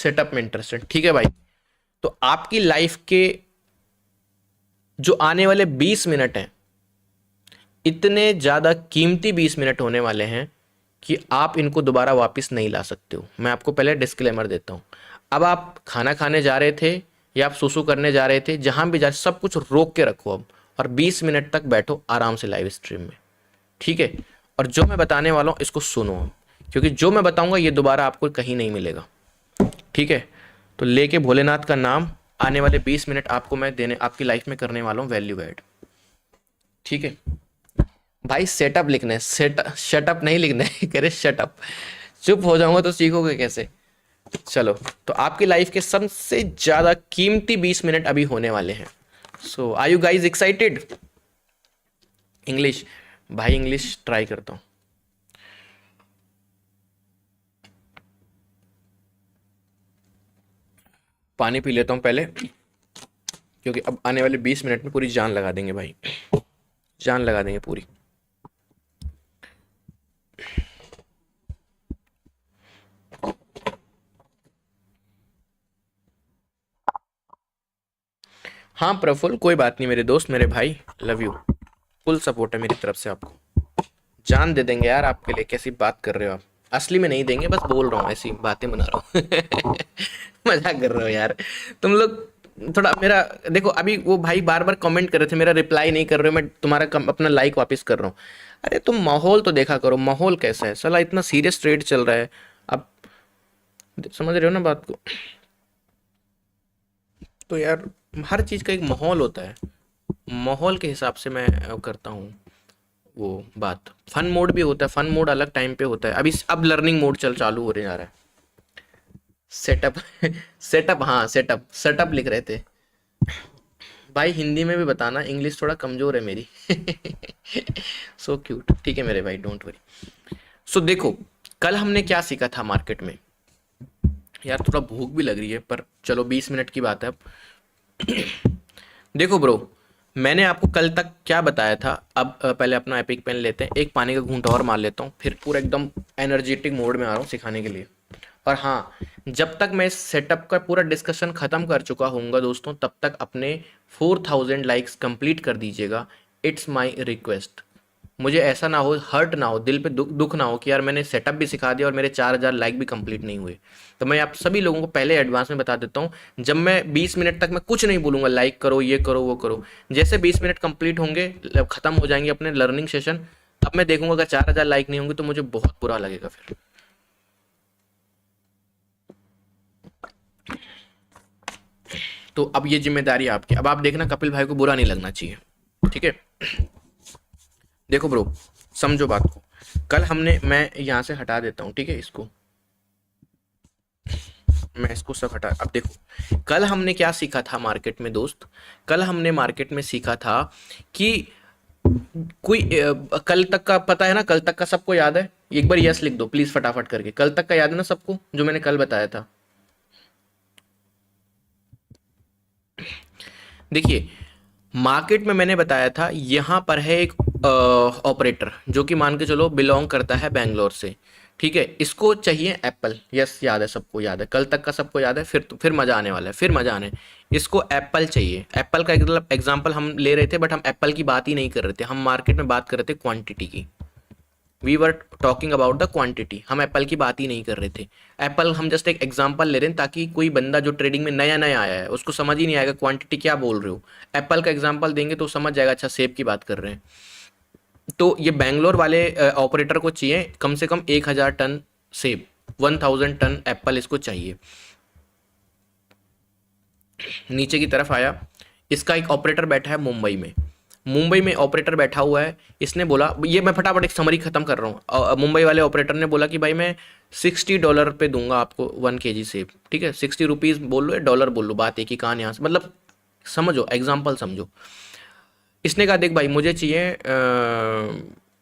Setup में interested, ठीक है भाई। तो आपकी लाइफ के जो आने वाले 20 मिनट हैं, इतने ज़्यादा कीमती 20 मिनट होने वाले हैं कि आप इनको दोबारा वापस नहीं ला सकते हो। मैं आपको पहले डिस्क्लेमर देता हूँ। अब आप खाना खाने जा रहे थे या आप सुसु करने जा रहे थे, जहां भी जा, सब कुछ रोक के रखो अब, और 20 मिनट तक बैठो आराम से लाइव स्ट्रीम में, ठीक है। और जो मैं बताने वाला हूँ इसको सुनो, क्योंकि जो मैं बताऊंगा ये दोबारा आपको कहीं नहीं मिलेगा, ठीक है। तो लेके भोलेनाथ का नाम, आने वाले 20 मिनट आपको मैं देने, आपकी लाइफ में करने वाला हूँ वैल्यू ऐड, ठीक है भाई। सेटअप लिखना है, शटअप नहीं लिखना है, कह रहे शटअप। चुप हो जाऊंगा तो सीखोगे कैसे। चलो, तो आपकी लाइफ के सबसे ज्यादा कीमती 20 मिनट अभी होने वाले हैं। So are you guys excited? English भाई, इंग्लिश ट्राई करता हूं। पानी पी लेता हूं पहले, क्योंकि अब आने वाले 20 मिनट में पूरी जान लगा देंगे भाई, जान लगा देंगे पूरी। हाँ प्रफुल्ल, कोई बात नहीं मेरे दोस्त, मेरे भाई, लव यू। फुल सपोर्ट है मेरी तरफ से आपको। जान दे देंगे यार आपके लिए, कैसी बात कर रहे हो आप। असली में नहीं देंगे, बस बोल रहा हूँ, ऐसी बातें बना रहा हूँ। मजाक कर रहे हो यार तुम लोग। थोड़ा मेरा देखो, अभी वो भाई बार बार कमेंट कर रहे थे, मेरा रिप्लाई नहीं कर रहे हो, मैं तुम्हारा अपना लाइक वापस कर रहा हूँ। अरे तुम माहौल तो देखा करो, माहौल कैसा है साला, इतना सीरियस ट्रेड चल रहा है। अब समझ रहे हो ना बात को। तो यार हर चीज़ का एक माहौल होता है, माहौल के हिसाब से मैं करता हूँ वो बात। फन मोड भी होता है, फन मोड अलग टाइम पे होता है। अभी अब लर्निंग मोड चालू होने जा रहा है। सेटअप सेटअप, हाँ सेटअप, सेटअप लिख रहे थे भाई। हिंदी में भी बताना, इंग्लिश थोड़ा कमजोर है मेरी। सो क्यूट, ठीक है मेरे भाई, डोंट वरी। सो देखो, कल हमने क्या सीखा था मार्केट में। यार थोड़ा भूख भी लग रही है, पर चलो 20 मिनट की बात है अब। देखो ब्रो, मैंने आपको कल तक क्या बताया था। अब पहले अपना एपिक पेन लेते हैं, एक पानी का घूंट और मार लेता हूँ, फिर पूरा एकदम एनर्जेटिक मोड में आ रहा हूँ सिखाने के लिए। और हाँ, जब तक मैं इस सेटअप का पूरा डिस्कशन खत्म कर चुका होऊंगा दोस्तों, तब तक अपने 4000 लाइक्स कंप्लीट कर दीजिएगा। It's my request. मुझे ऐसा ना हो, हर्ट ना हो, दिल पे दुख ना हो कि यार मैंने सेटअप भी सिखा दिया और मेरे 4000 लाइक भी कंप्लीट नहीं हुए। तो मैं आप सभी लोगों को पहले एडवांस में बता देता हूँ, जब मैं 20 मिनट तक मैं कुछ नहीं बोलूंगा, लाइक करो, ये करो, वो करो। जैसे 20 मिनट कंप्लीट होंगे, खत्म हो जाएंगे अपने लर्निंग सेशन, अब मैं देखूंगा अगर 4000 लाइक नहीं होंगे तो मुझे बहुत बुरा लगेगा फिर। तो अब ये जिम्मेदारी आपकी। अब आप देखना, कपिल भाई को बुरा नहीं लगना चाहिए, ठीक है। देखो ब्रो, समझो बात को। कल हमने, मैं यहाँ से हटा देता हूँ, ठीक है, इसको मैं इसको सब हटा। अब देखो, कल हमने क्या सीखा था मार्केट में दोस्त। कल हमने मार्केट में सीखा था कि कोई कल तक का पता है ना, कल तक का सबको याद है? एक बार यस लिख दो प्लीज फटाफट करके। कल तक का याद है ना सबको, जो मैंने कल बताया था? देखिए, मार्केट में मैंने बताया था, यहाँ पर है एक ऑपरेटर जो कि मान के चलो बिलोंग करता है बैंगलोर से, ठीक है। इसको चाहिए एप्पल, यस याद है, सबको याद है, कल तक का सबको याद है। फिर मजा आने वाला है, फिर मजा आने। इसको एप्पल चाहिए। एप्पल का मतलब एग्जांपल हम ले रहे थे, बट हम एप्पल की बात ही नहीं कर रहे थे, हम मार्केट में बात कर रहे थे क्वांटिटी की। We were talking about the quantity, हम एप्पल की बात ही नहीं कर रहे थे। एप्पल हम जस्ट एक एग्जांपल ले रहे हैं, ताकि कोई बंदा जो ट्रेडिंग में नया नया आया है उसको समझ ही नहीं आएगा क्वांटिटी क्या बोल रहे हो। एप्पल का एग्जांपल देंगे तो समझ जाएगा, अच्छा सेब की बात कर रहे हैं। तो ये बैंगलोर वाले ऑपरेटर को चाहिए कम से कम 1000 टन सेब, 1000 टन एप्पल इसको चाहिए। नीचे की तरफ आया, इसका एक ऑपरेटर बैठा है मुंबई में। मुंबई में ऑपरेटर बैठा हुआ है, इसने बोला, ये मैं फटाफट एक समरी खत्म कर रहा हूँ। मुंबई वाले ऑपरेटर ने बोला कि भाई मैं $60 पे दूंगा आपको 1 kg सेब, ठीक है। 60 रुपीज़ बोल लो या डॉलर बोल लो, बात एक ही, कहान यहाँ से, मतलब समझो, एग्जाम्पल समझो। इसने कहा देख भाई मुझे चाहिए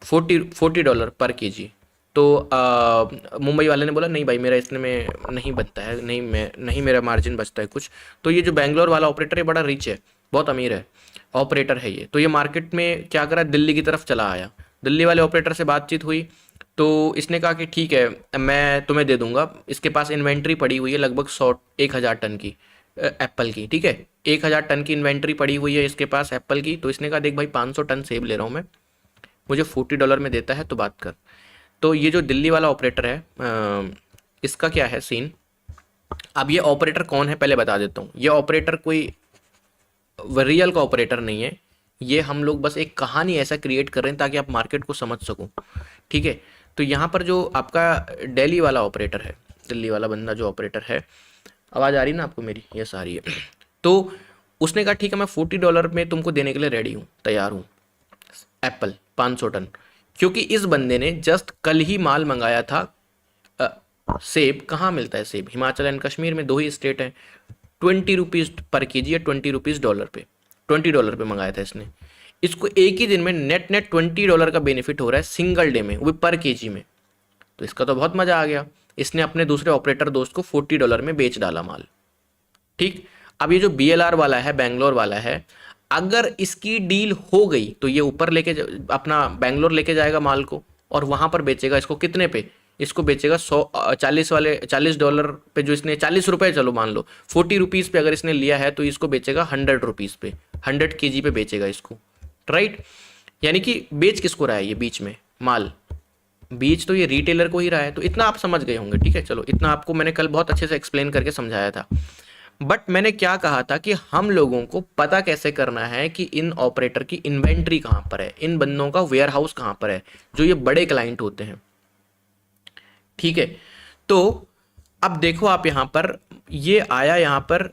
40 $40 पर केजी। तो मुंबई वाले ने बोला नहीं भाई, मेरा इतने में नहीं बनता है, नहीं मैं नहीं, मेरा मार्जिन बचता है कुछ। तो ये जो बैंगलोर वाला ऑपरेटर है बड़ा रिच है, बहुत अमीर है, ऑपरेटर है ये। तो ये मार्केट में क्या करा, दिल्ली की तरफ चला आया। दिल्ली वाले ऑपरेटर से बातचीत हुई, तो इसने कहा कि ठीक है मैं तुम्हें दे दूंगा, इसके पास इन्वेंट्री पड़ी हुई है लगभग 1,000 टन की एप्पल की, ठीक है। 1,000 टन की इन्वेंट्री पड़ी हुई है इसके पास एप्पल की। तो इसने कहा देख भाई 500 टन सेब ले रहा हूँ मैं, मुझे $40 में देता है तो बात कर। तो ये जो दिल्ली वाला ऑपरेटर है, इसका क्या है सीन। अब ये ऑपरेटर कौन है पहले बता देता हूँ। ये ऑपरेटर कोई रियल का ऑपरेटर नहीं है, ये हम लोग बस एक कहानी ऐसा क्रिएट कर रहे हैं ताकि आप मार्केट को समझ सको, ठीक है। तो यहाँ पर जो आपका दिल्ली वाला ऑपरेटर है, दिल्ली वाला बंदा जो ऑपरेटर है, आवाज़ आ रही ना आपको मेरी, यस आ रही है। तो उसने कहा ठीक है मैं $40 में तुमको देने के लिए रेडी हूँ, तैयार हूँ, एप्पल 500 टन। क्योंकि इस बंदे ने जस्ट कल ही माल मंगाया था। अ, सेब कहाँ मिलता है सेब, हिमाचल एंड कश्मीर में, 2 ही स्टेट हैं। $20 पर केजी या $20 पे, $20 पे मंगाया था इसने। इसको एक ही दिन में नेट नेट $20 का बेनिफिट हो रहा है सिंगल डे में, वो पर केजी में। तो इसका तो बहुत मजा आ गया। इसने अपने दूसरे ऑपरेटर दोस्त को $40 में बेच डाला माल, ठीक। अब ये जो BLR वाला है, बैंगलोर वाला है, अगर इसकी डील हो गई तो ये ऊपर लेके अपना बैंगलोर लेके जाएगा माल को और वहां पर बेचेगा इसको कितने पे, इसको बेचेगा 40 पे, जो इसने 40 रुपए, चलो मान लो 40 रुपीज पे अगर इसने लिया है तो इसको बेचेगा 100 रुपीज पे, 100 केजी पे बेचेगा इसको, राइट। यानी कि बेच किसको रहा है ये बीच में माल, बीच तो ये रिटेलर को ही रहा है। तो इतना आप समझ गए होंगे, ठीक है। चलो इतना आपको मैंने कल बहुत अच्छे से एक्सप्लेन करके समझाया था। बट मैंने क्या कहा था कि हम लोगों को पता कैसे करना है कि इन ऑपरेटर की इन्वेंट्री कहाँ पर है, इन बंदों का वेयर हाउस कहाँ पर है, जो ये बड़े क्लाइंट होते हैं, ठीक है। तो अब देखो आप यहाँ पर, ये आया यहाँ पर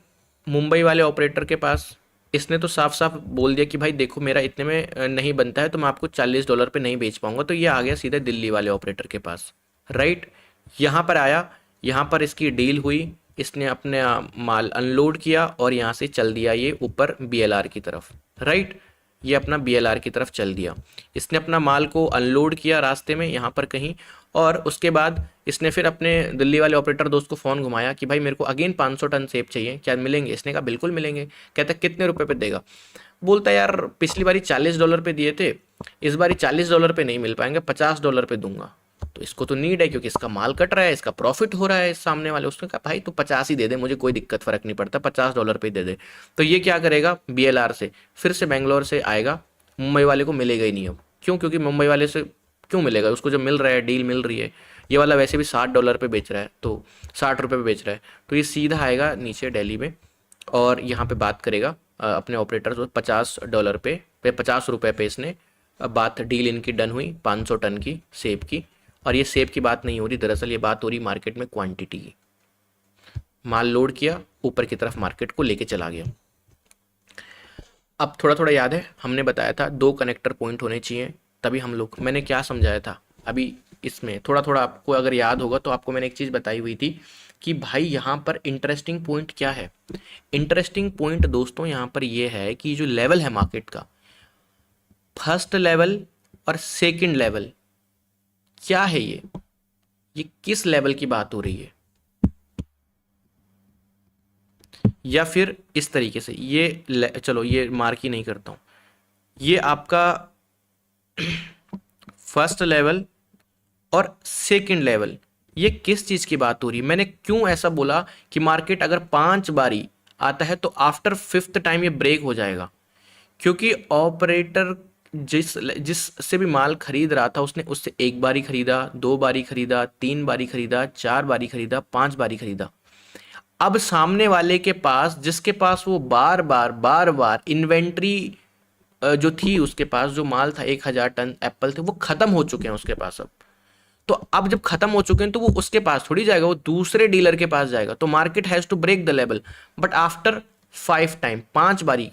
मुंबई वाले ऑपरेटर के पास, इसने तो साफ साफ बोल दिया कि भाई देखो मेरा इतने में नहीं बनता है तो मैं आपको $40 पे नहीं बेच पाऊंगा। तो ये आ गया सीधे दिल्ली वाले ऑपरेटर के पास, राइट। यहाँ पर आया, यहाँ पर इसकी डील हुई, इसने अपने माल अनलोड किया और यहाँ से चल दिया ये ऊपर BLR की तरफ, राइट। ये अपना BLR की तरफ चल दिया, इसने अपना माल को अनलोड किया रास्ते में यहाँ पर कहीं। और उसके बाद इसने फिर अपने दिल्ली वाले ऑपरेटर दोस्त को फ़ोन घुमाया कि भाई मेरे को अगेन 500 टन सेब चाहिए, क्या मिलेंगे। इसने कहा बिल्कुल मिलेंगे। कहता कितने रुपए पे देगा। बोलता यार पिछली बारी $40 पे दिए थे, इस बारी $40 पे नहीं मिल पाएंगे, $50 पे दूंगा। तो इसको तो नीड है क्योंकि इसका माल कट रहा है, इसका प्रॉफिट हो रहा है इस सामने वाले। उसने कहा भाई तू 50 ही दे दे, मुझे कोई दिक्कत फर्क नहीं पड़ता, $50 पे दे दे। तो ये क्या करेगा, BLR से फिर से बेंगलोर से आएगा, मुंबई वाले को मिलेगा ही नहीं अब। क्यों, क्योंकि मुंबई वाले से क्यों मिलेगा उसको, जब मिल रहा है, डील मिल रही है। ये वाला वैसे भी $60 पे बेच रहा है, तो $60 पे बेच रहा है। तो ये सीधा आएगा नीचे दिल्ली में और यहाँ पे बात करेगा अपने ऑपरेटर से $50 पे 50 रुपये पे इसने बात, डील इनकी डन हुई 500 टन की सेब की। और ये सेब की बात नहीं हो रही, दरअसल ये बात हो रही मार्केट में क्वांटिटी की। माल लोड किया, ऊपर की तरफ मार्केट को लेके चला गया। अब थोड़ा थोड़ा याद है, हमने बताया था 2 कनेक्टर पॉइंट होने चाहिए, तभी हम लोग, मैंने क्या समझाया था अभी इसमें थोड़ा थोड़ा आपको अगर याद होगा तो आपको मैंने एक चीज़ बताई हुई थी कि भाई यहाँ पर इंटरेस्टिंग पॉइंट क्या है। इंटरेस्टिंग पॉइंट दोस्तों यहाँ पर ये है कि जो लेवल है मार्केट का, फर्स्ट लेवल और सेकंड लेवल, क्या है ये किस लेवल की बात हो रही है। या फिर इस तरीके से ये चलो ये मार्क ही नहीं करता हूं, ये आपका फर्स्ट लेवल और सेकंड लेवल, ये किस चीज की बात हो रही है। मैंने क्यों ऐसा बोला कि मार्केट अगर 5 बारी आता है तो आफ्टर 5th टाइम ये ब्रेक हो जाएगा। क्योंकि ऑपरेटर जिससे भी माल खरीद रहा था उसने उससे 1 बारी खरीदा, 2 बारी खरीदा, 3 बारी खरीदा, 4 बारी खरीदा, 5 बारी खरीदा। अब सामने वाले के पास, जिसके पास वो बार बार इन्वेंट्री जो थी, उसके पास जो माल था 1,000 टन एप्पल थे, वो खत्म हो चुके हैं उसके पास अब। तो अब जब खत्म हो चुके हैं तो वो उसके पास थोड़ी जाएगा, वो दूसरे डीलर के पास जाएगा। तो market has to break the level, but after 5 time, 5 बारी,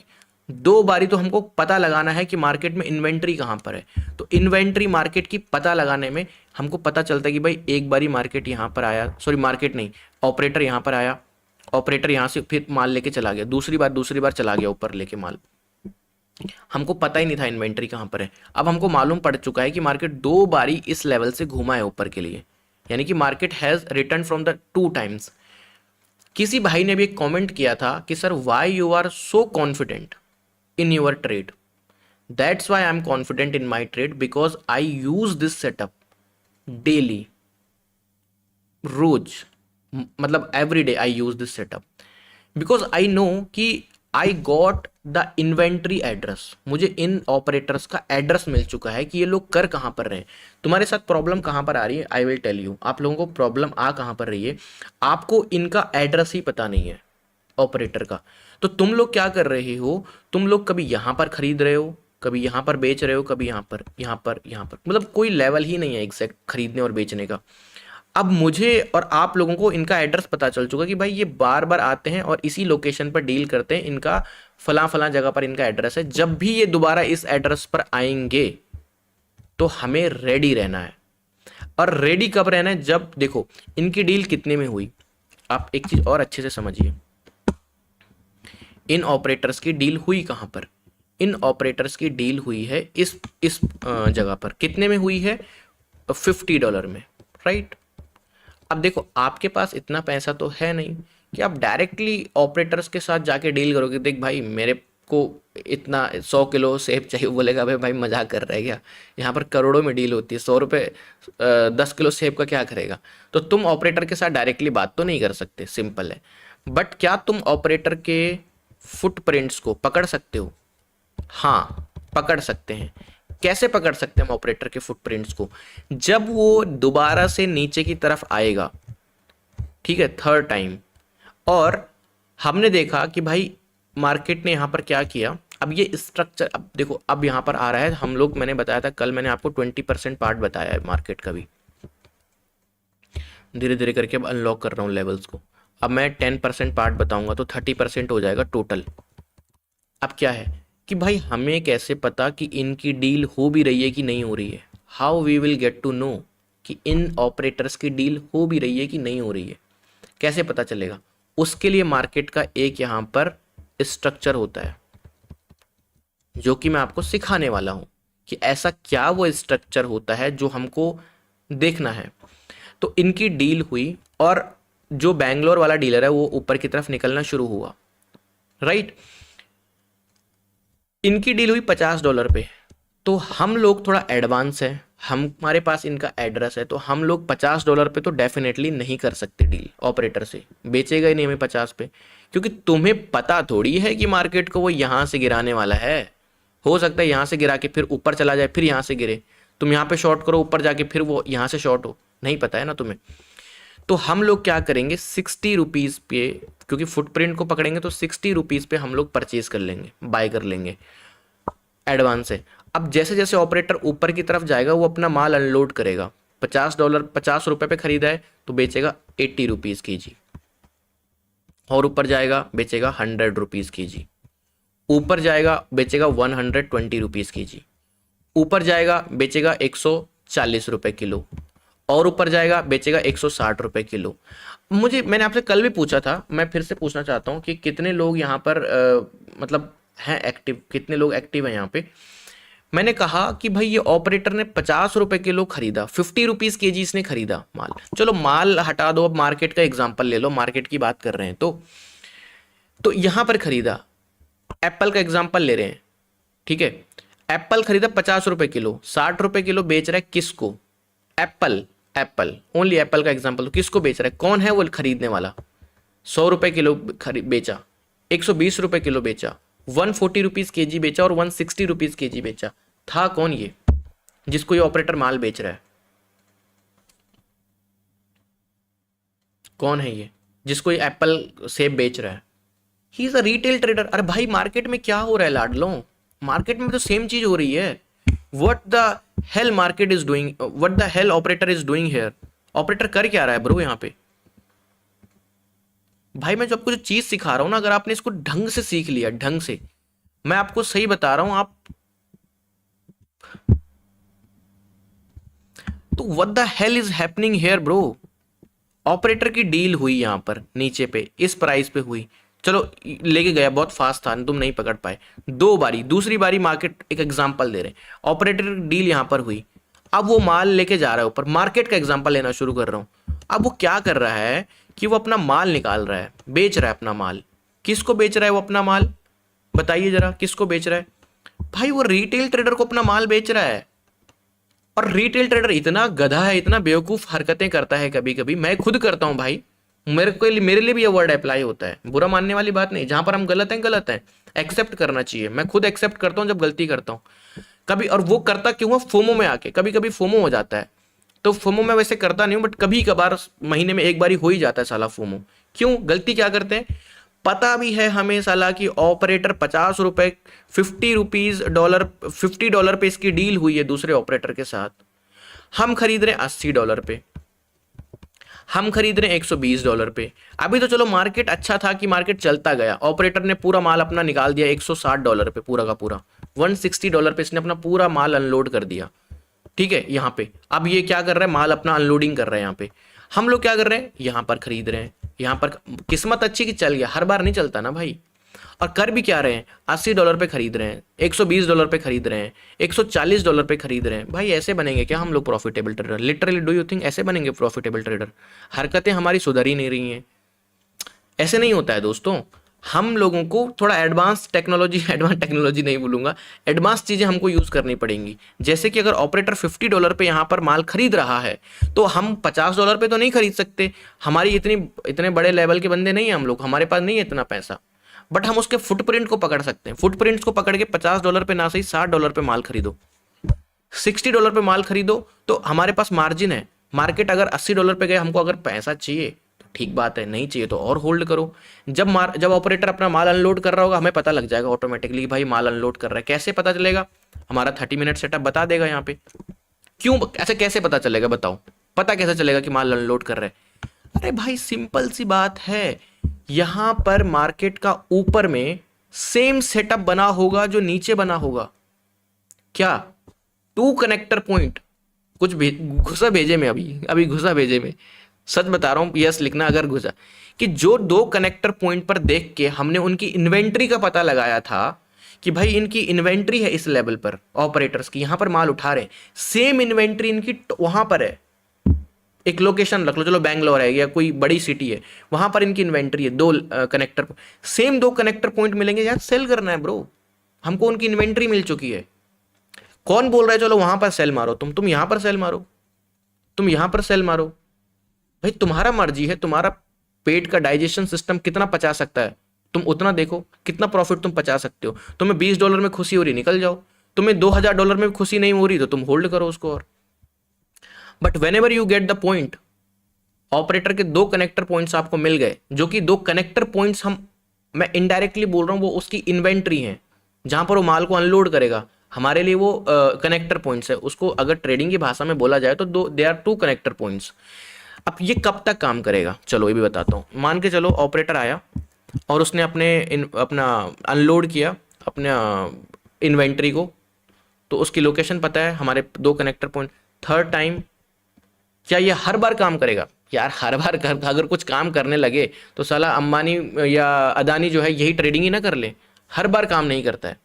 2 बारी तो हमको पता लगाना है कि मार्केट में इन्वेंट्री कहां पर है। तो इन्वेंट्री मार्केट की पता लगाने में हमको पता चलता है कि भाई एक बारी मार्केट यहां पर आया, सॉरी मार्केट नहीं, ऑपरेटर यहां पर आया, ऑपरेटर यहां से फिर माल लेके चला गया, दूसरी बार चला गया ऊपर लेके माल। हमको पता ही नहीं था इन्वेंट्री कहां पर है। अब हमको मालूम पड़ चुका है कि मार्केट 2 बारी इस लेवल से घूमा है ऊपर के लिए, यानी कि market has return from the 2 times. किसी भाई ने भी एक कमेंट किया था कि sir why you are so confident in your trade. That's why I am confident in my trade because I use this setup. Daily, रोज, मतलब every day I use this setup because I know कि I got the inventory address, मुझे इन operators का address मिल चुका है कि ये लोग कर कहाँ पर रहे हैं। तुम्हारे साथ प्रॉब्लम कहाँ पर आ रही है, आई विल टेल यू। आप लोगों को प्रॉब्लम आ कहाँ पर रही है, आपको इनका एड्रेस ही पता नहीं है ऑपरेटर का। तो तुम लोग क्या कर रहे हो, तुम लोग कभी यहाँ पर खरीद रहे हो, कभी यहाँ पर बेच रहे हो, कभी यहाँ पर, यहाँ पर, यहाँ पर, मतलब कोई लेवल ही नहीं है एग्जैक्ट खरीदने और बेचने का। अब मुझे और आप लोगों को इनका एड्रेस पता चल चुका कि भाई ये बार बार आते हैं और इसी लोकेशन पर डील करते हैं, इनका फला फला जगह पर इनका एड्रेस है। जब भी ये दोबारा इस एड्रेस पर आएंगे तो हमें रेडी रहना है। और रेडी कब रहना है, जब देखो इनकी डील कितने में हुई। आप एक चीज और अच्छे से समझिए, इन ऑपरेटर्स की डील हुई कहां पर, इन ऑपरेटर्स की डील हुई है इस जगह पर। कितने में हुई है, $50 में, राइट। अब देखो आपके पास इतना पैसा तो है नहीं कि आप डायरेक्टली ऑपरेटर्स के साथ जाके डील करोगे, देख भाई मेरे को इतना 100 किलो सेब चाहिए, बोलेगा भाई भाई मजाक कर रहा है क्या, यहाँ पर करोड़ों में डील होती है, 100 रुपये 10 किलो सेब का क्या करेगा। तो तुम ऑपरेटर के साथ डायरेक्टली बात तो नहीं कर सकते, सिंपल है। बट क्या तुम ऑपरेटर के फुटप्रिंट्स को पकड़ सकते हो, हाँ पकड़ सकते हैं। कैसे पकड़ सकते हैं हम ऑपरेटर के फुटप्रिंट्स को, जब वो दोबारा से नीचे की तरफ आएगा, ठीक है, थर्ड टाइम, और हमने देखा कि भाई मार्केट ने यहां पर क्या किया। अब ये स्ट्रक्चर, अब देखो अब यहां पर आ रहा है, हम लोग, मैंने बताया था कल, मैंने आपको 20% पार्ट बताया है मार्केट का भी, धीरे धीरे करके अब अनलॉक कर रहा हूं लेवल्स को। अब मैं 10% पार्ट बताऊंगा तो 30% हो जाएगा टोटल। अब क्या है कि भाई हमें कैसे पता कि इनकी डील हो भी रही है कि नहीं हो रही है, how we will get to know कि इन ऑपरेटर्स की डील हो भी रही है कि नहीं हो रही है, कैसे पता चलेगा। उसके लिए मार्केट का एक यहाँ पर स्ट्रक्चर होता है जो कि मैं आपको सिखाने वाला हूं कि ऐसा क्या वो स्ट्रक्चर होता है जो हमको देखना है। तो इनकी डील हुई और जो बैंगलोर वाला डीलर है वो ऊपर की तरफ निकलना शुरू हुआ, राइट। इनकी डील हुई $50 पे, तो हम लोग थोड़ा एडवांस है, हमारे पास इनका एड्रेस है, तो हम लोग $50 पे तो डेफिनेटली नहीं कर सकते डील, ऑपरेटर से बेचेगा ही नहीं हमें 50 पे, क्योंकि तुम्हें पता थोड़ी है कि मार्केट को वो यहाँ से गिराने वाला है। हो सकता है यहाँ से गिरा के फिर ऊपर चला जाए, फिर यहाँ से गिरे, तुम यहाँ पे शॉर्ट करो, ऊपर जाके फिर वो यहाँ से शॉर्ट हो, नहीं पता है ना तुम्हें। तो हम लोग क्या करेंगे, 60 रुपीज़ पे, क्योंकि फुटप्रिंट को पकड़ेंगे तो 60 रुपीज़ पे हम लोग परचेज कर लेंगे, बाय कर लेंगे एडवांस से। अब जैसे जैसे ऑपरेटर ऊपर की तरफ जाएगा वो अपना माल अनलोड करेगा। $50 पे खरीदा है तो बेचेगा 80 रुपीज़ के जी, और ऊपर जाएगा बेचेगा 100 रुपीज़ के जी, ऊपर जाएगा बेचेगा 120 रुपीज़ के जी, ऊपर जाएगा बेचेगा 140 रुपये किलो, और ऊपर जाएगा बेचेगा 160 रुपये किलो। मैंने आपसे कल भी पूछा था, मैं फिर से पूछना चाहता हूँ कि कितने लोग यहाँ पर मतलब हैं एक्टिव, कितने लोग एक्टिव हैं यहाँ पे। मैंने कहा कि भाई ये ऑपरेटर ने 50 रुपए किलो खरीदा, 50 रुपीज के जी इसने खरीदा माल। चलो माल हटा दो, अब मार्केट का एग्जांपल ले लो, मार्केट की बात कर रहे हैं तो यहां पर खरीदा, एप्पल का एग्जांपल ले रहे हैं, ठीक है। एप्पल खरीदा 50 रुपए किलो, 60 रुपए किलो बेच रहा है किसको, एप्पल ओनली एप्पल का एग्जांपल, तो किसको बेच रहा है, कौन है वो खरीदने वाला। 100 रुपए किलो बेचा, 120 रुपए किलो बेचा, 140 रुपीज के जी बेचा, और 160 रुपीज के जी बेचा। था कौन ये, जिसको ये ऑपरेटर माल बेच रहा है, कौन है ये जिसको ये एप्पल सेब बेच रहा है, he is a retail trader. अरे भाई मार्केट में क्या हो रहा है लाडलो, मार्केट में तो सेम चीज हो रही है। What the hell market is doing, what the hell operator is doing here, operator कर क्या रहा है ब्रो यहाँ पे। भाई मैं जो आपको जो चीज सिखा रहा हूं ना, अगर आपने इसको ढंग से सीख लिया, ढंग से, मैं आपको सही बता रहा हूं, आप तो what the hell is happening here bro. Operator की डील हुई यहां पर नीचे पे इस प्राइस पे हुई, चलो लेके गया, बहुत फास्ट था, तुम नहीं पकड़ पाए, 2 बारी, दूसरी बारी मार्केट, एक एग्जांपल दे रहे हैं, ऑपरेटर की डील यहां पर हुई, अब वो माल लेके जा रहा है ऊपर, मार्केट का एग्जांपल लेना शुरू कर रहा हूं। अब वो क्या कर रहा है कि वो अपना माल निकाल रहा है, बेच रहा है अपना माल। किसको बेच रहा है वो अपना माल, बताइए जरा, किसको बेच रहा है भाई, वो रिटेल ट्रेडर को अपना माल बेच रहा है। और रिटेल ट्रेडर इतना गधा है, इतना बेवकूफ हरकतें करता है, कभी कभी मैं खुद करता हूं भाई, मेरे लिए भी ये वर्ड अप्लाई होता है, बुरा मानने वाली बात नहीं, जहां पर हम गलत हैं गलत हैं, एक्सेप्ट करना चाहिए, मैं खुद एक्सेप्ट करता हूं जब गलती करता हूं कभी। और वो करता क्यों है, फोमो में आके, कभी कभी फोमो हो जाता है, तो फोमो में वैसे करता नहीं हूं, बट कभी कभार महीने में एक बार ही हो ही जाता है साला फोमो। क्यों, गलती क्या करते हैं, पता भी है हमें साला कि ऑपरेटर 50 रुपए, 50 डॉलर पे इसकी डील हुई है दूसरे ऑपरेटर के साथ, हम खरीद रहे हैं $80 पे, हम खरीद रहे हैं $120 पे। अभी तो चलो मार्केट अच्छा था कि मार्केट चलता गया, ऑपरेटर ने पूरा माल अपना निकाल दिया $160 पे, पूरा का पूरा $160 पे इसने अपना पूरा माल अनलोड कर दिया। ठीक है, यहाँ पे अब ये क्या कर रहा है, माल अपना अनलोडिंग कर रहे हैं। यहाँ पे हम लोग क्या कर रहे हैं, यहाँ पर खरीद रहे हैं, यहाँ पर किस्मत अच्छी कि चल गया, हर बार नहीं चलता ना भाई। और कर भी क्या रहे हैं, $80 पे खरीद रहे हैं, $120 पे खरीद रहे हैं, $140 पे खरीद रहे हैं। भाई ऐसे बनेंगे क्या हम लोग profitable trader? Literally do you think ऐसे बनेंगे प्रॉफिटेबल ट्रेडर? हरकतें हमारी सुधर ही नहीं रही हैं, ऐसे नहीं होता है दोस्तों। हम लोगों को थोड़ा एडवांस टेक्नोलॉजी नहीं बोलूंगा, एडवांस चीज़ें हमको यूज़ करनी पड़ेंगी। जैसे कि अगर ऑपरेटर $50 पे यहाँ पर माल खरीद रहा है, तो हम $50 पे तो नहीं खरीद सकते, हमारी इतने बड़े लेवल के बंदे नहीं हैं हम लोग, हमारे पास नहीं है इतना पैसा। बट हम उसके फुटप्रिंट को पकड़ सकते हैं, फुटप्रिंट्स को पकड़ के $50 पे ना सही $60 पे माल खरीदो, $60 पे माल खरीदो, तो हमारे पास मार्जिन है। मार्केट अगर $80 पे गए, हमको अगर पैसा चाहिए तो ठीक बात है, नहीं चाहिए तो और होल्ड करो। जब ऑपरेटर अपना माल अनलोड कर रहा होगा, हमें पता लग जाएगा ऑटोमेटिकली भाई माल अनलोड कर रहा है। कैसे पता चलेगा, हमारा 30 मिनट सेटअप बता देगा यहाँ पे। क्यों ऐसे कैसे पता चलेगा बताओ, पता कैसे चलेगा कि माल अनलोड कर रहे हैं? अरे भाई सिंपल सी बात है, यहां पर मार्केट का ऊपर में सेम सेटअप बना होगा जो नीचे बना होगा। क्या, 2 कनेक्टर पॉइंट, कुछ घुसा भेजे में, अभी अभी घुसा भेजे में, सच बता रहा हूं, यस लिखना अगर घुसा, कि जो 2 कनेक्टर पॉइंट पर देख के हमने उनकी इन्वेंट्री का पता लगाया था कि भाई इनकी इन्वेंट्री है इस लेवल पर, ऑपरेटर्स की यहां पर माल उठा रहे, सेम इन्वेंट्री इनकी वहां पर है, एक लोकेशन रख लो, चलो बैंगलोर है या कोई बड़ी सिटी है, वहां पर इनकी इन्वेंट्री है, 2 कनेक्टर, सेम 2 कनेक्टर पॉइंट मिलेंगे यार, सेल करना है ब्रो, हमको उनकी इन्वेंट्री मिल चुकी है। कौन बोल रहा है चलो वहां पर सेल मारो, तुम यहां पर सेल मारो, तुम यहां पर सेल मारो, भाई तुम्हारा मर्जी है, तुम्हारा पेट का डाइजेशन सिस्टम कितना पचा सकता है, तुम उतना देखो कितना प्रॉफिट तुम पचा सकते हो। तुम्हें $20 में खुशी हो रही, निकल जाओ, तुम्हें $2000 में खुशी नहीं हो रही तो तुम होल्ड करो उसको। और but when ever you get the point, operator के 2 कनेक्टर पॉइंट्स आपको मिल गए, जो कि 2 कनेक्टर पॉइंट्स मैं इनडायरेक्टली बोल रहा हूं, वो उसकी इन्वेंट्री है जहां पर वो माल को अनलोड करेगा, हमारे लिए वो कनेक्टर पॉइंट्स है। उसको अगर ट्रेडिंग की भाषा में बोला जाए तो दे आर 2 कनेक्टर पॉइंट्स। अब ये कब तक काम करेगा, चलो ये भी बताता हूँ। मान के चलो ऑपरेटर आया और उसने अपना अनलोड किया अपने इन्वेंट्री को, तो उसकी लोकेशन पता है, हमारे 2 कनेक्टर पॉइंट। थर्ड टाइम क्या ये हर बार काम करेगा? यार हर बार अगर कुछ काम करने लगे तो साला अंबानी या अदानी जो है यही ट्रेडिंग ही ना कर ले, हर बार काम नहीं करता है,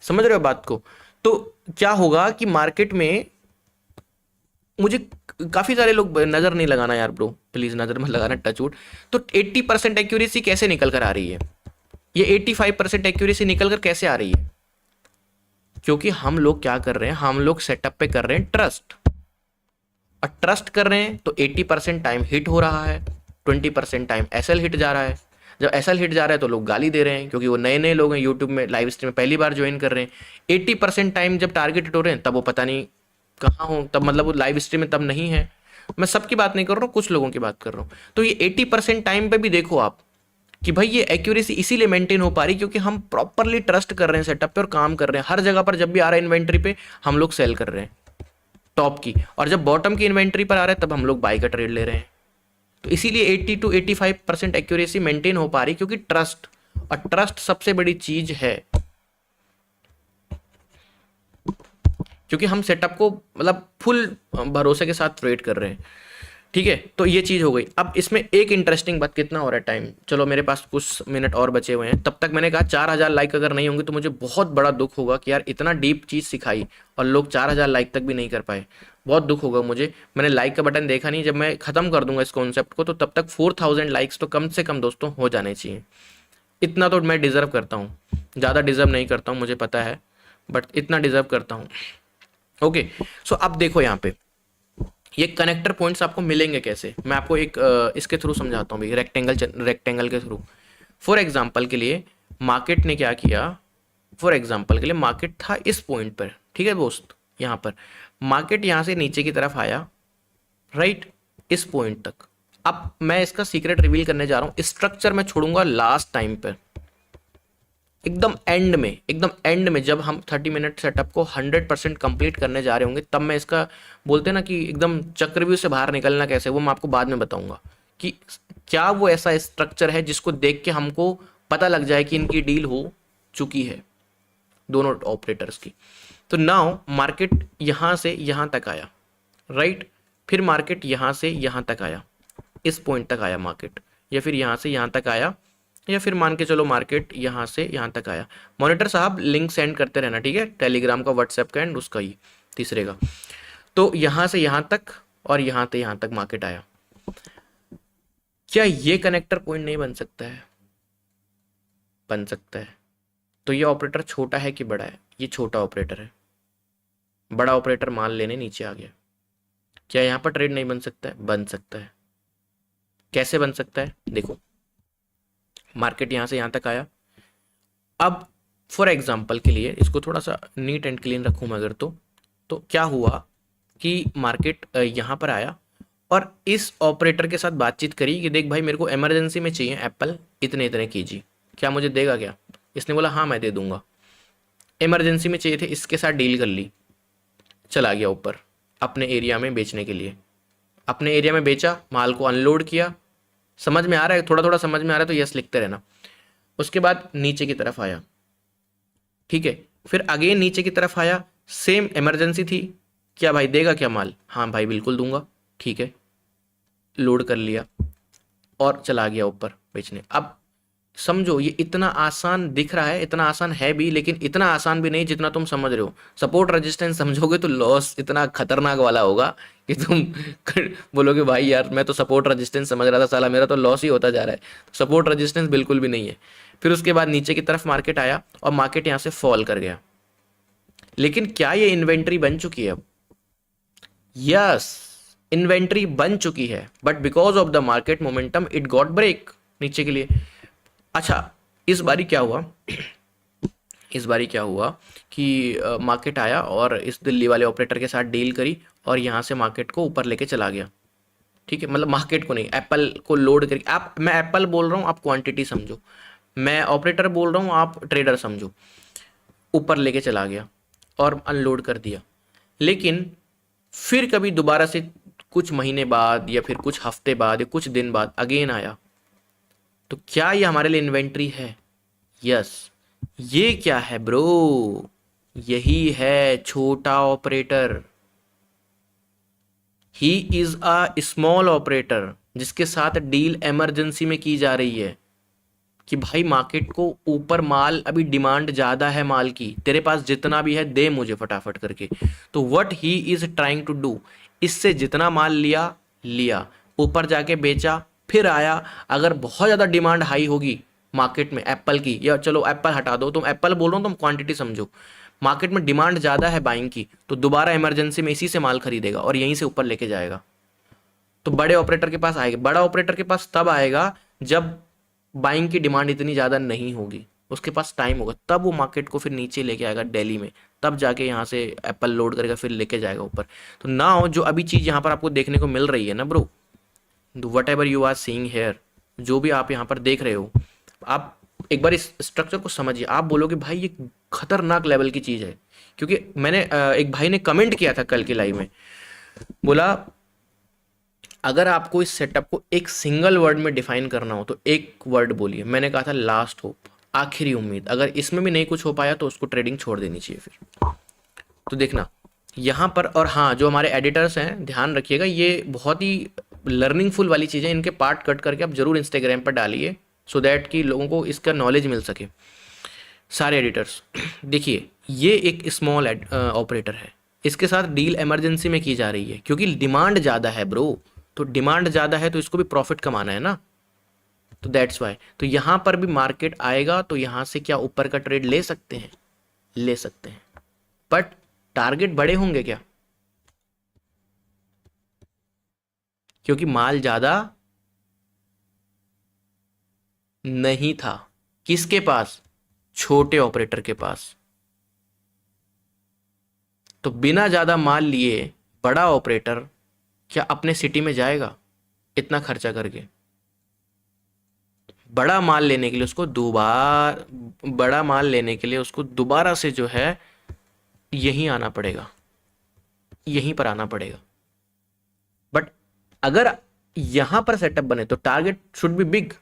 समझ रहे हो बात को? तो क्या होगा कि मार्केट में, मुझे काफी सारे लोग, नजर नहीं लगाना यार ब्रो, प्लीज नजर मत लगाना, टचवुड। तो 80% एक्यूरेसी कैसे निकल कर आ रही है, ये 85% एक्यूरेसी निकल कर कैसे आ रही है? क्योंकि हम लोग क्या कर रहे हैं, हम लोग सेटअप पे कर रहे हैं ट्रस्ट, और ट्रस्ट कर रहे हैं तो 80% टाइम हिट हो रहा है, 20% टाइम एसएल हिट जा रहा है। जब एसएल हिट जा रहा है तो लोग गाली दे रहे हैं, क्योंकि वो नए नए लोग हैं, यूट्यूब में लाइव स्ट्रीम में पहली बार ज्वाइन कर रहे हैं। 80% टाइम जब टारगेट हिट हो रहे हैं तब वो पता नहीं कहाँ हो, तब मतलब वो लाइव स्ट्रीम में तब नहीं है। मैं सबकी बात नहीं कर रहा हूँ, कुछ लोगों की बात कर रहा हूँ। तो ये 80% टाइम पे भी देखो आप कि भाई ये एक्यूरेसी इसीलिए मेंटेन हो पा रही क्योंकि हम प्रॉपरली ट्रस्ट कर रहे हैं सेटअप पे और काम कर रहे हैं। हर जगह पर जब भी आ रहा है इन्वेंट्री पे हम लोग सेल कर रहे हैं टॉप की, और जब बॉटम की इन्वेंट्री पर आ रहा है तब हम लोग बाय का ट्रेड ले रहे हैं। तो इसीलिए 80 to 85% एक्यूरेसी मेंटेन हो पा रही, क्योंकि ट्रस्ट, और ट्रस्ट सबसे बड़ी चीज है, क्योंकि हम सेटअप को मतलब फुल भरोसे के साथ ट्रेड कर रहे हैं। ठीक है, तो ये चीज हो गई। अब इसमें एक इंटरेस्टिंग बात, कितना हो रहा है टाइम, चलो मेरे पास कुछ मिनट और बचे हुए हैं, तब तक मैंने कहा 4000 लाइक अगर नहीं होंगे तो मुझे बहुत बड़ा दुख होगा कि यार इतना डीप चीज सिखाई और लोग 4000 लाइक तक भी नहीं कर पाए, बहुत दुख होगा मुझे। मैंने लाइक का बटन देखा नहीं, जब मैं खत्म कर दूंगा इस कॉन्सेप्ट को तो तब तक 4000 लाइक्स तो कम से कम दोस्तों हो जाने चाहिए। इतना तो मैं डिजर्व करता हूँ, ज़्यादा डिजर्व नहीं करता हूँ मुझे पता है, बट इतना डिजर्व करता हूँ। ओके, सो अब देखो यहाँ पे ये कनेक्टर पॉइंट्स आपको मिलेंगे कैसे, मैं आपको एक इसके थ्रू समझाता हूँ भाई, रेक्टेंगल के थ्रू। फॉर एग्जाम्पल के लिए मार्केट ने क्या किया, फॉर एग्जाम्पल के लिए मार्केट था इस पॉइंट पर, ठीक है दोस्त, यहाँ पर मार्केट यहाँ से नीचे की तरफ आया, राइट, इस पॉइंट तक। अब मैं इसका सीक्रेट रिवील करने जा रहा हूँ, स्ट्रक्चर मैं छोड़ूंगा लास्ट टाइम पर, एकदम एंड में जब हम 30 मिनट सेटअप को 100% कंप्लीट करने जा रहे होंगे, तब मैं इसका, बोलते हैं ना कि एकदम चक्रव्यूह से बाहर निकलना कैसे, वो मैं आपको बाद में बताऊंगा कि क्या वो ऐसा स्ट्रक्चर है जिसको देख के हमको पता लग जाए कि इनकी डील हो चुकी है दोनों ऑपरेटर्स की। तो नाउ मार्केट यहां से यहां तक आया, राइट, फिर मार्केट यहां से यहां तक आया, इस पॉइंट तक आया मार्केट, या फिर यहां से यहां तक आया, या फिर मान के चलो मार्केट यहां से यहां तक आया। मॉनिटर साहब लिंक सेंड करते रहना, ठीक है, टेलीग्राम का, व्हाट्सएप का एंड उसका ही तीसरे का। तो यहां से यहां तक और यहां से यहां तक मार्केट आया, क्या ये कनेक्टर पॉइंट नहीं बन सकता है? बन सकता है। तो ये ऑपरेटर छोटा है कि बड़ा है? ये छोटा ऑपरेटर है, बड़ा ऑपरेटर माल लेने नीचे आ गया, क्या यहां पर ट्रेड नहीं बन सकता है? बन सकता है। कैसे बन सकता है? देखो, मार्केट यहां से यहां तक आया, अब फॉर एग्जाम्पल के लिए इसको थोड़ा सा नीट एंड क्लीन रखूँ मैं अगर, तो क्या हुआ कि मार्केट यहाँ पर आया और इस ऑपरेटर के साथ बातचीत करी कि देख भाई मेरे को इमरजेंसी में चाहिए एप्पल इतने इतने केजी, क्या मुझे देगा क्या? इसने बोला हाँ मैं दे दूंगा, इमरजेंसी में चाहिए थे, इसके साथ डील कर ली, चला गया ऊपर अपने एरिया में बेचने के लिए, अपने एरिया में बेचा, माल को अनलोड किया। समझ में आ रहा है? थोड़ा थोड़ा समझ में आ रहा है तो यस लिखते रहना। उसके बाद नीचे की तरफ आया, ठीक है, फिर अगेन नीचे की तरफ आया, सेम इमरजेंसी थी, क्या भाई देगा क्या माल? हाँ भाई बिल्कुल दूंगा, ठीक है, लोड कर लिया और चला गया ऊपर बेचने। अब समझो ये इतना आसान दिख रहा है, इतना आसान है भी, लेकिन इतना आसान भी नहीं जितना तुम समझ रहे हो। सपोर्ट रेजिस्टेंस समझोगे तो लॉस इतना खतरनाक वाला होगा कि तुम बोलोगे भाई यार मैं तो सपोर्ट रेजिस्टेंस समझ रहा था, साला मेरा तो लॉस ही होता जा रहा है। सपोर्ट रेजिस्टेंस बिल्कुल भी नहीं है। फिर उसके बाद नीचे की तरफ मार्केट आया और मार्केट यहाँ से फॉल कर गया, लेकिन क्या ये इन्वेंट्री बन चुकी है अब? यस, इन्वेंट्री बन चुकी है, but because of the market momentum it got break नीचे के लिए। अच्छा, इस बारी क्या हुआ इस बारी क्या हुआ कि मार्केट आया और इस दिल्ली वाले ऑपरेटर के साथ डील करी और यहाँ से मार्केट को ऊपर लेके चला गया, ठीक है, मतलब मार्केट को नहीं, एप्पल को लोड करके। आप, मैं एप्पल बोल रहा हूँ आप क्वांटिटी समझो, मैं ऑपरेटर बोल रहा हूँ आप ट्रेडर समझो। ऊपर लेके चला गया और अनलोड कर दिया, लेकिन फिर कभी दोबारा से कुछ महीने बाद या फिर कुछ हफ्ते बाद या कुछ दिन बाद अगेन आया, तो क्या ये हमारे लिए इन्वेंट्री है? यस। ये क्या है ब्रो? यही है छोटा operator. He is a small operator जिसके साथ डील इमरजेंसी में की जा रही है कि भाई मार्केट को ऊपर माल, अभी डिमांड ज्यादा है माल की, तेरे पास जितना भी है दे मुझे फटाफट करके। तो what he is trying to do, इससे जितना माल लिया लिया, ऊपर जाके बेचा, फिर आया। अगर बहुत ज़्यादा डिमांड हाई होगी मार्केट में एप्पल की, या चलो एप्पल हटा दो, तुम एप्पल बोल रहा हो तुम क्वांटिटी समझो, मार्केट में डिमांड ज़्यादा है बाइंग की, तो दोबारा इमरजेंसी में इसी से माल खरीदेगा और यहीं से ऊपर लेके जाएगा। तो बड़े ऑपरेटर के पास आएगा, बड़ा ऑपरेटर के पास तब आएगा जब बाइंग की डिमांड इतनी ज़्यादा नहीं होगी, उसके पास टाइम होगा, तब वो मार्केट को फिर नीचे लेके आएगा दिल्ली में, तब जाके यहाँ से एप्पल लोड करेगा फिर लेके जाएगा ऊपर। तो नाउ जो अभी चीज़ यहाँ पर आपको देखने को मिल रही है ना bro, whatever you are seeing here, जो भी आप यहाँ पर देख रहे हो, आप एक बार इस स्ट्रक्चर को समझिए। आप बोलोगे भाई ये खतरनाक लेवल की चीज़ है, क्योंकि मैंने एक भाई ने कमेंट किया था कल की लाइव में, बोला अगर आपको इस सेटअप को एक सिंगल वर्ड में डिफाइन करना हो तो एक वर्ड बोलिए। मैंने कहा था लास्ट होप, आखिरी उम्मीद। अगर इसमें भी नहीं कुछ हो पाया तो उसको ट्रेडिंग छोड़ देनी चाहिए फिर। तो देखना यहाँ पर, और हाँ जो हमारे एडिटर्स हैं ध्यान रखिएगा, ये बहुत ही लर्निंगफुल वाली चीज़ें, इनके पार्ट कट करके आप जरूर इंस्टाग्राम पर डालिए सो दैट कि लोगों को इसका नॉलेज मिल सके। सारे एडिटर्स देखिए, ये एक स्मॉल ऑपरेटर है, इसके साथ डील इमरजेंसी में की जा रही है क्योंकि डिमांड ज़्यादा है ब्रो। तो डिमांड ज़्यादा है तो इसको भी प्रॉफिट कमाना है ना, तो दैट्स वाई। तो यहाँ पर भी मार्केट आएगा तो यहाँ से क्या ऊपर का ट्रेड ले सकते हैं, ले सकते हैं, बट टारगेट बड़े होंगे क्या? क्योंकि माल ज्यादा नहीं था। किसके पास? छोटे ऑपरेटर के पास। तो बिना ज्यादा माल लिए बड़ा ऑपरेटर क्या अपने सिटी में जाएगा इतना खर्चा करके? बड़ा माल लेने के लिए उसको बड़ा माल लेने के लिए उसको दोबारा से जो है यहीं आना पड़ेगा, यहीं पर आना पड़ेगा। बट अगर यहां पर सेटअप बने तो टारगेट शुड बी बिग,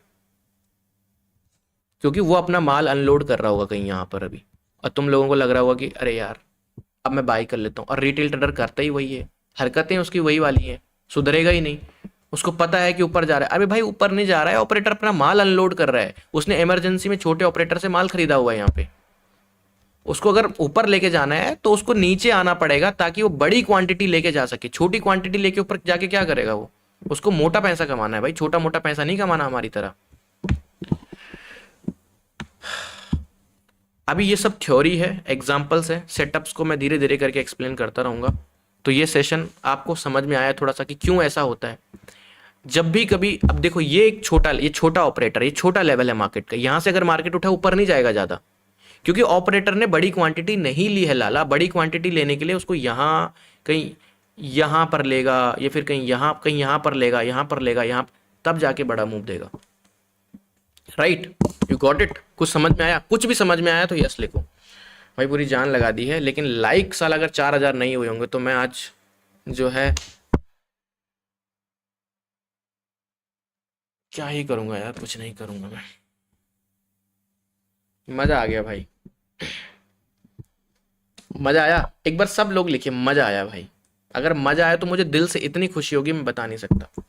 क्योंकि वो अपना माल अनलोड कर रहा होगा कहीं यहां पर अभी, और तुम लोगों को लग रहा होगा कि अरे यार अब मैं बाई कर लेता हूँ। और रिटेल ट्रेडर करता ही वही है, हरकतें उसकी वही वाली हैं, सुधरेगा ही नहीं। उसको पता है कि ऊपर जा रहा है। अरे भाई ऊपर नहीं जा रहा है, ऑपरेटर अपना माल अनलोड कर रहा है। उसने इमरजेंसी में छोटे ऑपरेटर से माल खरीदा हुआ है यहाँ पे। उसको अगर ऊपर लेके जाना है तो उसको नीचे आना पड़ेगा ताकि वो बड़ी क्वांटिटी लेके जा सके। छोटी क्वांटिटी लेके ऊपर जाके क्या करेगा वो? उसको मोटा पैसा कमाना है भाई, छोटा मोटा पैसा नहीं कमाना हमारी तरह। अभी ये सब थ्योरी है, एग्जाम्पल्स है, सेटअप्स को मैं धीरे धीरे करके एक्सप्लेन करता रहूंगा। तो ये सेशन आपको समझ में आया थोड़ा सा कि क्यों ऐसा होता है। जब भी कभी, अब देखो ये छोटा ऑपरेटर, ये छोटा लेवल है मार्केट का। यहां से अगर मार्केट उठा ऊपर नहीं जाएगा ज्यादा, क्योंकि ऑपरेटर ने बड़ी क्वांटिटी नहीं ली है लाला। बड़ी क्वांटिटी लेने के लिए उसको यहाँ कहीं यहाँ पर लेगा, या फिर कहीं यहाँ पर लेगा, यहाँ पर लेगा, यहाँ, तब जाके बड़ा मूव देगा। Right, you got it? कुछ समझ में आया? कुछ भी समझ में आया तो यस लिखो भाई। पूरी जान लगा दी है। लेकिन लाइक साल अगर 4000 नहीं हुए होंगे तो मैं आज जो है क्या ही करूंगा यार, कुछ नहीं करूंगा मैं। मजा आ गया भाई, मजा आया। एक बार सब लोग लिखिए मजा आया भाई। अगर मजा आया तो मुझे दिल से इतनी खुशी होगी मैं बता नहीं सकता।